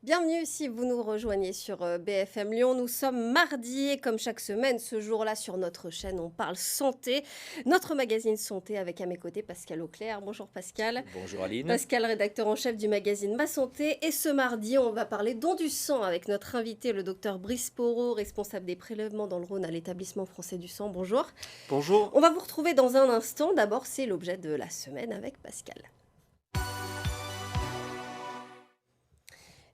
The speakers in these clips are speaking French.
Bienvenue si vous nous rejoignez sur BFM Lyon. Nous sommes mardi et comme chaque semaine, ce jour-là sur notre chaîne, on parle santé. Notre magazine santé avec à mes côtés Pascal Auclair. Bonjour Pascal. Bonjour Aline. Pascal, rédacteur en chef du magazine Ma Santé. Et ce mardi, on va parler don du sang avec notre invité, le docteur Brice Porot, responsable des prélèvements dans le Rhône à l'établissement français du sang. Bonjour. Bonjour. On va vous retrouver dans un instant. D'abord, c'est l'objet de la semaine avec Pascal.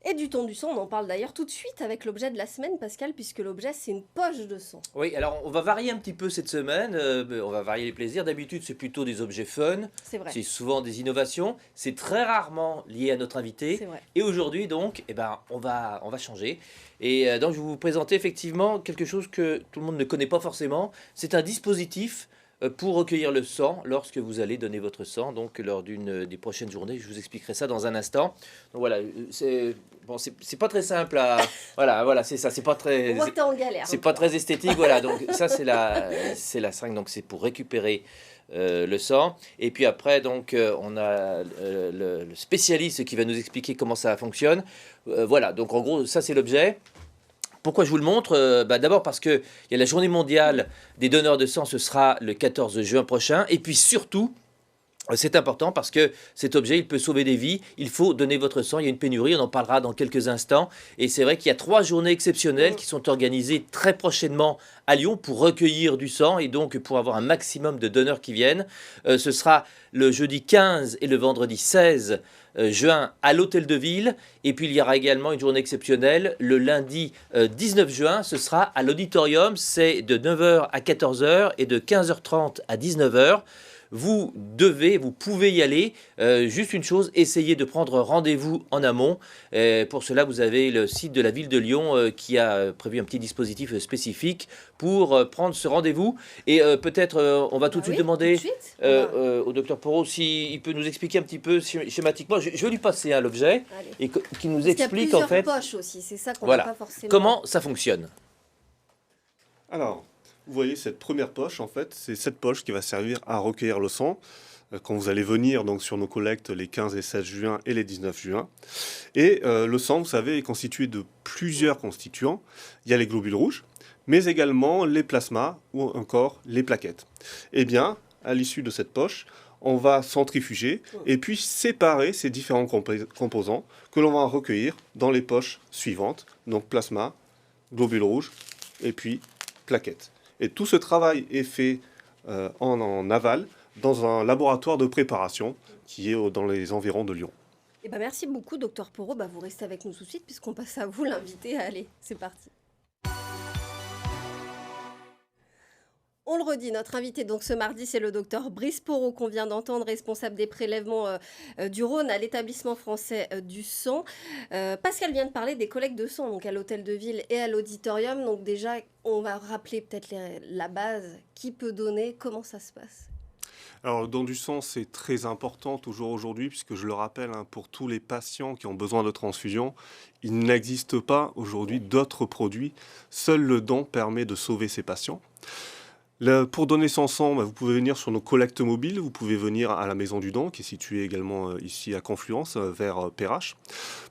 Et du ton du sang, on en parle d'ailleurs tout de suite avec l'objet de la semaine, Pascal, puisque l'objet, c'est une poche de sang. Oui, alors on va varier un petit peu cette semaine, on va varier les plaisirs. D'habitude, c'est plutôt des objets fun, C'est vrai, c'est souvent des innovations, c'est très rarement lié à notre invité. c'est vrai. Et aujourd'hui, donc, on va changer. Et donc, je vais vous présenter effectivement quelque chose que tout le monde ne connaît pas forcément. C'est un dispositif pour recueillir le sang lorsque vous allez donner votre sang, donc lors d'une des prochaines journées. Je vous expliquerai ça dans un instant. Donc voilà, c'est pas très simple à... voilà, c'est ça, c'est pas On très... voit que t'es en galère. C'est pas très esthétique, voilà. Donc ça, c'est la seringue, donc c'est pour récupérer le sang. Et puis après, donc, on a le spécialiste qui va nous expliquer comment ça fonctionne. Voilà, donc en gros, ça c'est l'objet. Pourquoi je vous le montre? D'abord parce qu'il y a la journée mondiale des donneurs de sang, ce sera le 14 juin prochain. Et puis surtout, c'est important parce que cet objet, il peut sauver des vies. Il faut donner votre sang. Il y a une pénurie, on en parlera dans quelques instants. Et c'est vrai qu'il y a 3 journées exceptionnelles qui sont organisées très prochainement à Lyon pour recueillir du sang et donc pour avoir un maximum de donneurs qui viennent. Ce sera le jeudi 15 et le vendredi 16 juin à l'Hôtel de Ville. Et puis il y aura également une journée exceptionnelle le lundi 19 juin. Ce sera à l'auditorium. C'est de 9 h à 14 h et de 15 h 30 à 19 h. Vous pouvez y aller. Juste une chose, essayez de prendre rendez-vous en amont. Pour cela, vous avez le site de la ville de Lyon qui a prévu un petit dispositif spécifique pour prendre ce rendez-vous. Et peut-être, on va tout de suite Oui, demander tout de suite. On va- au docteur Porot s'il peut nous expliquer un petit peu schématiquement. Je vais lui passer l'objet Allez. et qu'il nous Parce qu'il y a explique en plusieurs fait poches aussi, c'est ça qu'on n'a voilà, pas forcément. comment ça fonctionne. Alors, vous voyez cette première poche, en fait, c'est cette poche qui va servir à recueillir le sang quand vous allez venir donc sur nos collectes les 15 et 16 juin et les 19 juin. Et le sang, vous savez, est constitué de plusieurs constituants. Il y a les globules rouges, mais également les plasmas ou encore les plaquettes. Eh bien, à l'issue de cette poche, on va centrifuger et puis séparer ces différents composants que l'on va recueillir dans les poches suivantes, donc plasma, globules rouges et puis plaquettes. Et tout ce travail est fait en aval dans un laboratoire de préparation qui est dans les environs de Lyon. Eh ben, merci beaucoup, docteur Porot. Vous restez avec nous tout de suite puisqu'on passe à vous l'inviter. Allez, c'est parti. On le redit, notre invité donc ce mardi, c'est le docteur Brice Porot qu'on vient d'entendre, responsable des prélèvements du Rhône à l'établissement français du sang. Pascal vient de parler des collectes de sang donc à l'hôtel de ville et à l'auditorium. Donc déjà, on va rappeler peut-être la base. Qui peut donner? Comment ça se passe? Alors, le don du sang, c'est très important toujours aujourd'hui, puisque je le rappelle, hein, pour tous les patients qui ont besoin de transfusion, il n'existe pas aujourd'hui d'autres produits. Seul le don permet de sauver ces patients. Pour donner son sang, vous pouvez venir sur nos collectes mobiles, vous pouvez venir à la Maison du Don, qui est située également ici à Confluence, vers Perrache.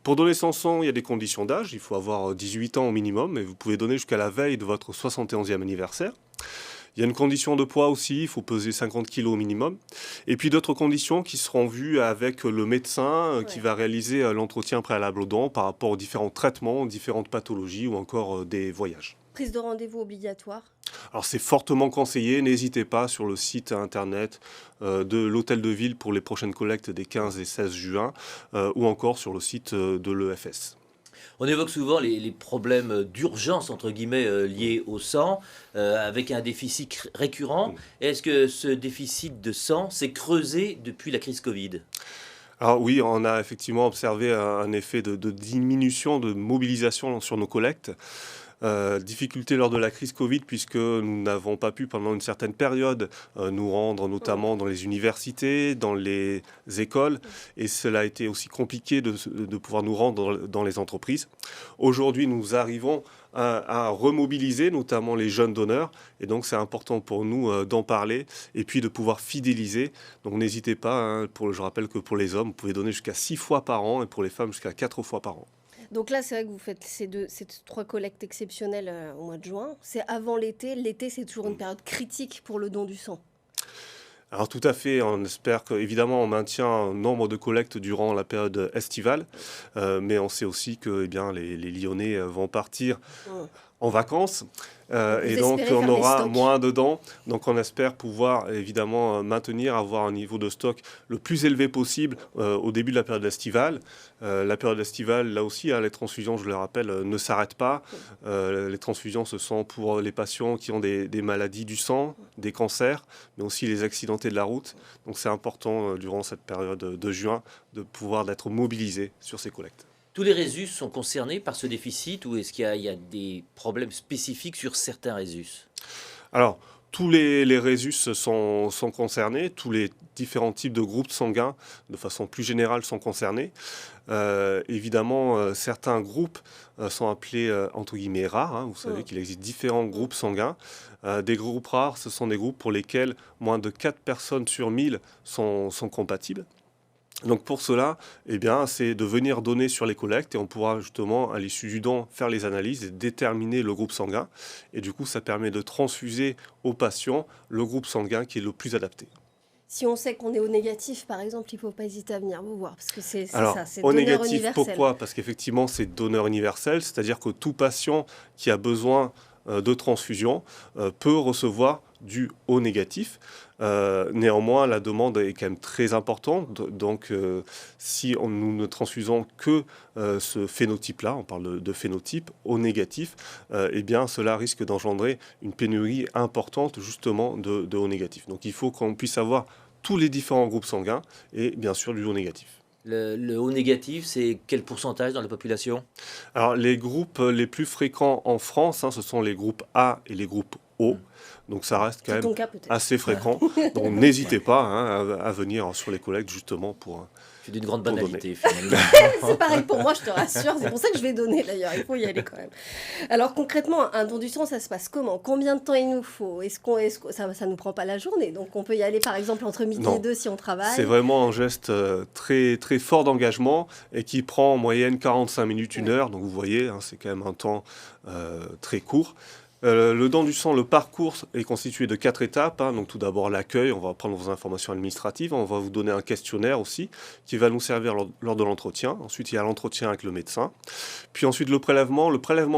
Pour donner son sang, il y a des conditions d'âge, il faut avoir 18 ans au minimum, et vous pouvez donner jusqu'à la veille de votre 71e anniversaire. Il y a une condition de poids aussi, il faut peser 50 kg au minimum. Et puis d'autres conditions qui seront vues avec le médecin qui va réaliser l'entretien préalable au don par rapport aux différents traitements, différentes pathologies ou encore des voyages. Prise de rendez-vous obligatoire? Alors c'est fortement conseillé, n'hésitez pas sur le site internet de l'Hôtel de Ville pour les prochaines collectes des 15 et 16 juin ou encore sur le site de l'EFS. On évoque souvent les problèmes d'urgence, entre guillemets, liés au sang, avec un déficit récurrent. Est-ce que ce déficit de sang s'est creusé depuis la crise Covid? Alors oui, on a effectivement observé un effet de diminution de mobilisation sur nos collectes. Difficulté lors de la crise Covid puisque nous n'avons pas pu pendant une certaine période nous rendre notamment dans les universités, dans les écoles et cela a été aussi compliqué de pouvoir nous rendre dans les entreprises. Aujourd'hui, nous arrivons à remobiliser notamment les jeunes donneurs et donc c'est important pour nous d'en parler et puis de pouvoir fidéliser. Donc n'hésitez pas, hein, je rappelle que pour les hommes, vous pouvez donner jusqu'à 6 fois par an et pour les femmes jusqu'à 4 fois par an. Donc là, c'est vrai que vous faites ces 3 collectes exceptionnelles au mois de juin. C'est avant l'été. L'été, c'est toujours une période critique pour le don du sang. Alors tout à fait, on espère qu'évidemment on maintient un nombre de collectes durant la période estivale, mais on sait aussi que eh bien, les Lyonnais vont partir Mmh. en vacances. Donc vous Et donc espérez on faire les aura stocks. moins de dents. Donc on espère pouvoir évidemment maintenir, avoir un niveau de stock le plus élevé possible au début de la période estivale. La période estivale, là aussi, hein, les transfusions, je le rappelle, ne s'arrêtent pas. Les transfusions, ce sont pour les patients qui ont des maladies du sang, des cancers, mais aussi les accidentés de la route. Donc c'est important durant cette période de juin de pouvoir d'être mobilisé sur ces collectes. Tous les résus sont concernés par ce déficit ou est-ce qu'il y a des problèmes spécifiques sur certains résus? Alors, tous les résus sont concernés, tous les différents types de groupes sanguins, de façon plus générale, sont concernés. Évidemment, certains groupes sont appelés, entre guillemets, rares, hein. Vous savez Mmh. qu'il existe différents groupes sanguins. Des groupes rares, ce sont des groupes pour lesquels moins de 4 personnes sur 1000 sont compatibles. Donc pour cela, eh bien, c'est de venir donner sur les collectes et on pourra justement, à l'issue du don, faire les analyses et déterminer le groupe sanguin. Et du coup, ça permet de transfuser au patient le groupe sanguin qui est le plus adapté. Si on sait qu'on est au négatif, par exemple, il ne faut pas hésiter à venir vous voir, parce que c'est Alors, ça, c'est au donneur négatif, universel. pourquoi? Parce qu'effectivement, c'est donneur universel, c'est-à-dire que tout patient qui a besoin de transfusion peut recevoir du O négatif. Néanmoins, la demande est quand même très importante. Donc, si nous ne transfusons que ce phénotype-là, on parle de phénotype O négatif, eh bien, cela risque d'engendrer une pénurie importante justement de O négatif. Donc, il faut qu'on puisse avoir tous les différents groupes sanguins et bien sûr du O négatif. Le O négatif, c'est quel pourcentage dans la population? Alors, les groupes les plus fréquents en France, hein, ce sont les groupes A et les groupes O. Donc, ça reste quand C'est même ton cas peut-être. assez fréquent. Donc, n'hésitez pas hein, à venir sur les collectes justement pour C'est d'une grande pour donner. banalité finalement. C'est pareil pour moi, je te rassure. C'est pour ça que je vais donner d'ailleurs. Il faut y aller quand même. Alors concrètement, un don du sang, ça se passe comment? Combien de temps il nous faut? Ça nous prend pas la journée? Donc on peut y aller par exemple entre midi Non. et 2 si on travaille. C'est vraiment un geste très, très fort d'engagement et qui prend en moyenne 45 minutes, 1 heure. Donc, vous voyez, hein, c'est quand même un temps très court. Le don du sang, le parcours est constitué de 4 étapes, hein. Donc tout d'abord l'accueil, on va prendre vos informations administratives, on va vous donner un questionnaire aussi qui va nous servir lors de l'entretien. Ensuite il y a l'entretien avec le médecin. Puis ensuite le prélèvement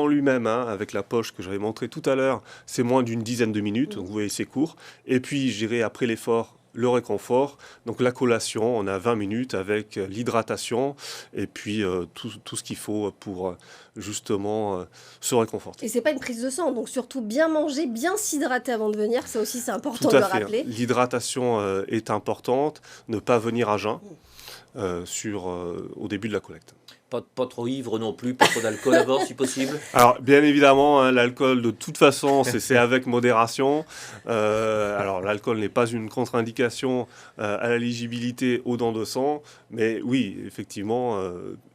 lui-même, hein, avec la poche que j'avais montré tout à l'heure, c'est moins d'une dizaine de minutes, donc vous voyez c'est court. Et puis je dirais après l'effort, le réconfort, donc la collation, on a 20 minutes avec l'hydratation et puis tout ce qu'il faut pour justement se réconforter. Et c'est pas une prise de sang, donc surtout bien manger, bien s'hydrater avant de venir. Ça aussi c'est important Tout de à le fait. rappeler. L'hydratation est importante, ne pas venir à jeun au début de la collecte. Pas trop ivre non plus, pas trop d'alcool à bord si possible. Alors, bien évidemment, hein, l'alcool, de toute façon, c'est avec modération. Alors, l'alcool n'est pas une contre-indication à l'éligibilité aux dons de sang, mais oui, effectivement,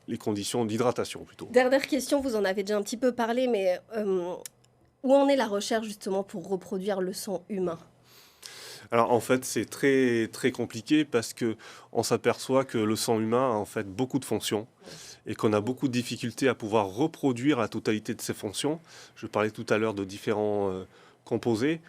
les conditions d'hydratation plutôt. Dernière question, vous en avez déjà un petit peu parlé, mais où en est la recherche justement pour reproduire le sang humain? Alors en fait, c'est très très compliqué parce que on s'aperçoit que le sang humain a en fait beaucoup de fonctions et qu'on a beaucoup de difficultés à pouvoir reproduire la totalité de ces fonctions. Je parlais tout à l'heure de différents composés,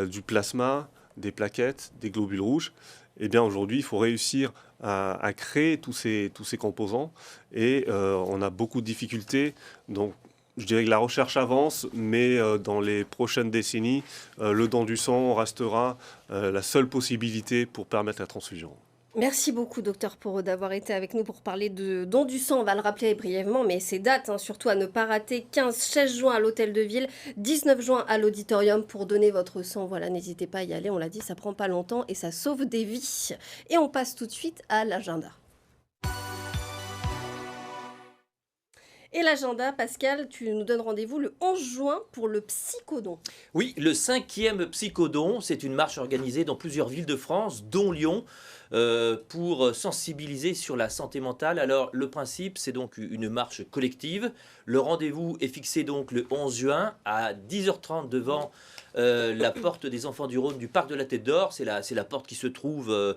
du plasma, des plaquettes, des globules rouges. Eh bien aujourd'hui, il faut réussir à créer tous ces composants et on a beaucoup de difficultés. Donc je dirais que la recherche avance, mais dans les prochaines décennies, le don du sang restera la seule possibilité pour permettre la transfusion. Merci beaucoup, docteur Porot, d'avoir été avec nous pour parler de don du sang. On va le rappeler brièvement, mais ces dates, hein, surtout à ne pas rater, 15-16 juin à l'Hôtel de Ville, 19 juin à l'Auditorium pour donner votre sang. Voilà, n'hésitez pas à y aller, on l'a dit, ça prend pas longtemps et ça sauve des vies. Et on passe tout de suite à l'agenda. Et l'agenda, Pascal, tu nous donnes rendez-vous le 11 juin pour le psychodon. Oui, le 5e psychodon, c'est une marche organisée dans plusieurs villes de France, dont Lyon. pour sensibiliser sur la santé mentale. Alors le principe, c'est donc une marche collective. Le rendez-vous est fixé donc le 11 juin à 10h30 devant la porte des Enfants du Rhône du parc de la Tête d'Or. C'est la porte qui se trouve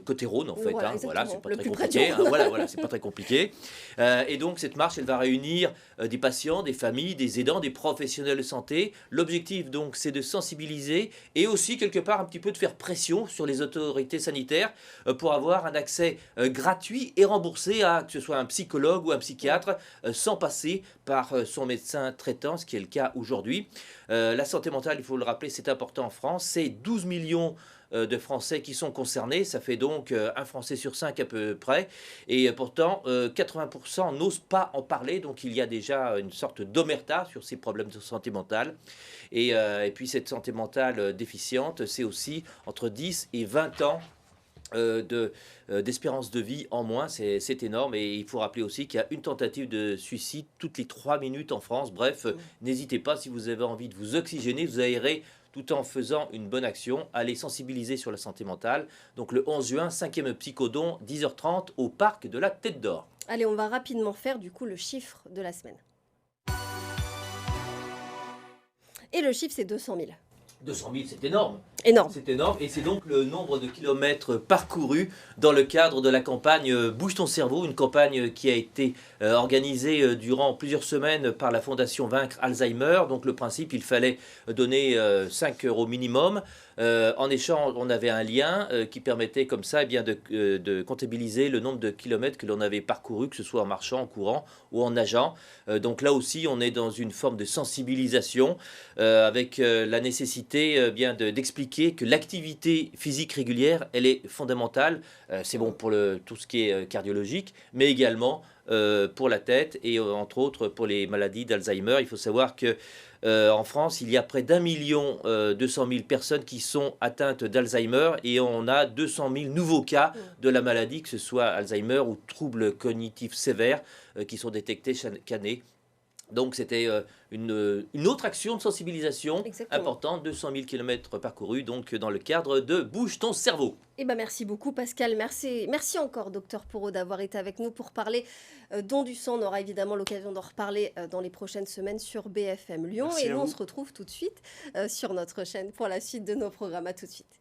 côté Rhône en fait. Voilà, Voilà, c'est exactement. pas Le très plus près du compliqué. Rhône. Voilà, c'est pas très compliqué. Et donc cette marche, elle va réunir des patients, des familles, des aidants, des professionnels de santé. L'objectif donc, c'est de sensibiliser et aussi quelque part un petit peu de faire pression sur les autorités sanitaires pour avoir un accès gratuit et remboursé à que ce soit un psychologue ou un psychiatre sans passer par son médecin traitant, ce qui est le cas aujourd'hui. La santé mentale, il faut le rappeler, c'est important en France. C'est 12 millions de Français qui sont concernés. Ça fait donc un Français sur 5 à peu près. Et pourtant, 80% n'osent pas en parler. Donc il y a déjà une sorte d'omerta sur ces problèmes de santé mentale. Et puis cette santé mentale déficiente, c'est aussi entre 10 et 20 ans d'espérance de vie en moins, c'est énorme. Et il faut rappeler aussi qu'il y a une tentative de suicide toutes les 3 minutes en France. Bref, n'hésitez pas, si vous avez envie de vous oxygéner, vous aérez tout en faisant une bonne action, allez sensibiliser sur la santé mentale. Donc le 11 juin, 5e Psychodon, 10h30 au parc de la Tête d'Or. Allez, on va rapidement faire du coup le chiffre de la semaine. Et le chiffre, c'est 200 000. 200 000, c'est énorme. Énorme. C'est énorme et c'est donc le nombre de kilomètres parcourus dans le cadre de la campagne Bouge ton cerveau, une campagne qui a été organisée durant plusieurs semaines par la Fondation Vaincre Alzheimer. Donc le principe, il fallait donner 5 € minimum. En échange, on avait un lien qui permettait comme ça de comptabiliser le nombre de kilomètres que l'on avait parcouru, que ce soit en marchant, en courant ou en nageant. Donc là aussi, on est dans une forme de sensibilisation avec la nécessité d'expliquer que l'activité physique régulière, elle est fondamentale. C'est bon pour tout ce qui est cardiologique, mais également pour la tête et entre autres pour les maladies d'Alzheimer. Il faut savoir que en France, il y a près d'1,2 million personnes qui sont atteintes d'Alzheimer et on a 200 000 nouveaux cas de la maladie, que ce soit Alzheimer ou troubles cognitifs sévères qui sont détectés chaque année. Donc c'était une autre action de sensibilisation importante, 200 000 km parcourus, donc dans le cadre de Bouge ton cerveau. Eh ben merci beaucoup Pascal, merci encore docteur Porot d'avoir été avec nous pour parler don du sang. On aura évidemment l'occasion d'en reparler dans les prochaines semaines sur BFM Lyon. Merci et à nous vous. on se retrouve tout de suite sur notre chaîne pour la suite de nos programmes. À tout de suite.